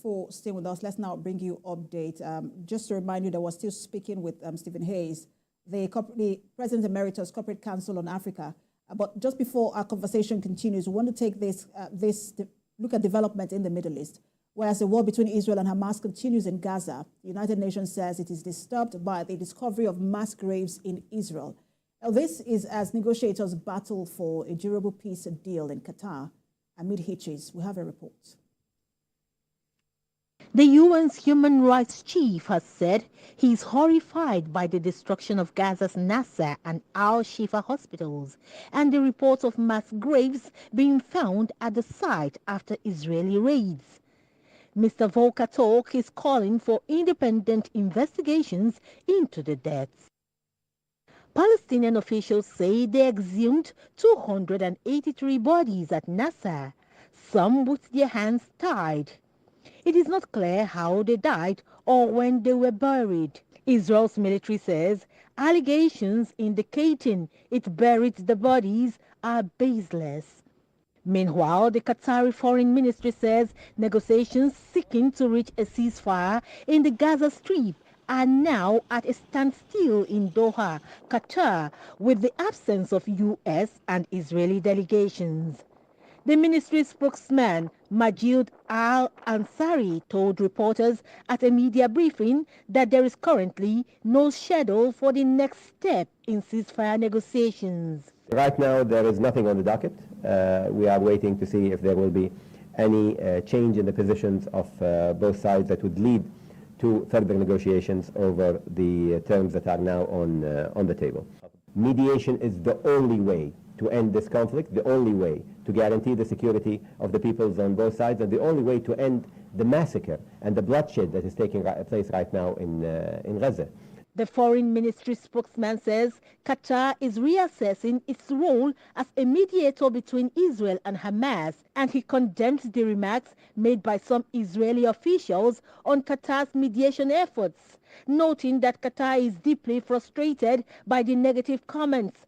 for staying with us. Let's now bring you update. Just to remind you that we're still speaking with Stephen Hayes, the President Emeritus Corporate Council on Africa. But just before our conversation continues, we want to take look at development in the Middle East. Whereas the war between Israel and Hamas continues in Gaza, the United Nations says it is disturbed by the discovery of mass graves in Israel. Now, this is as negotiators battle for a durable peace deal in Qatar. Amid hitches, we have a report. The UN's human rights chief has said he is horrified by the destruction of Gaza's Nasser and al-Shifa hospitals and the reports of mass graves being found at the site after Israeli raids. Mr. Volker Turk is calling for independent investigations into the deaths. Palestinian officials say they exhumed 283 bodies at Nasser, some with their hands tied. It is not clear how they died or when they were buried. Israel's military says allegations indicating it buried the bodies are baseless. Meanwhile, the Qatari Foreign Ministry says negotiations seeking to reach a ceasefire in the Gaza Strip are now at a standstill in Doha, Qatar, with the absence of U.S. and Israeli delegations. The ministry's spokesman, Majid Al-Ansari, told reporters at a media briefing that there is currently no schedule for the next step in ceasefire negotiations. Right now, there is nothing on the docket. We are waiting to see if there will be any change in the positions of both sides that would lead to further negotiations over the terms that are now on the table. Mediation is the only way to end this conflict, the only way to guarantee the security of the peoples on both sides, and the only way to end the massacre and the bloodshed that is taking place right now in Gaza. The Foreign Ministry spokesman says Qatar is reassessing its role as a mediator between Israel and Hamas, and he condemns the remarks made by some Israeli officials on Qatar's mediation efforts, noting that Qatar is deeply frustrated by the negative comments,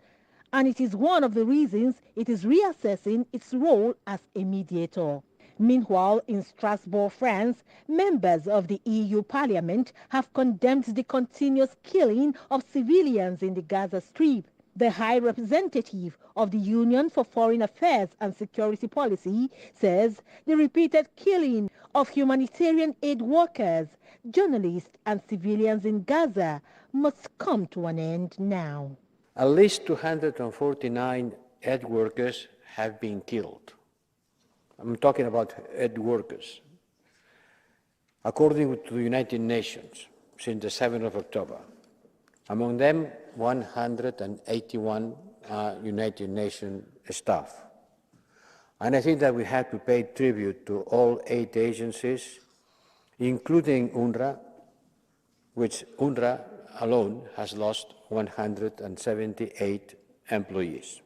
and it is one of the reasons it is reassessing its role as a mediator. Meanwhile, in Strasbourg, France, members of the EU Parliament have condemned the continuous killing of civilians in the Gaza Strip. The High Representative of the Union for Foreign Affairs and Security Policy says the repeated killing of humanitarian aid workers, journalists and civilians in Gaza must come to an end now. At least 249 aid workers have been killed. I'm talking about aid workers. According to the United Nations, since the 7th of October, among them 181 United Nations staff. And I think that we have to pay tribute to all aid agencies, including UNRWA, which UNRWA alone has lost 178 employees.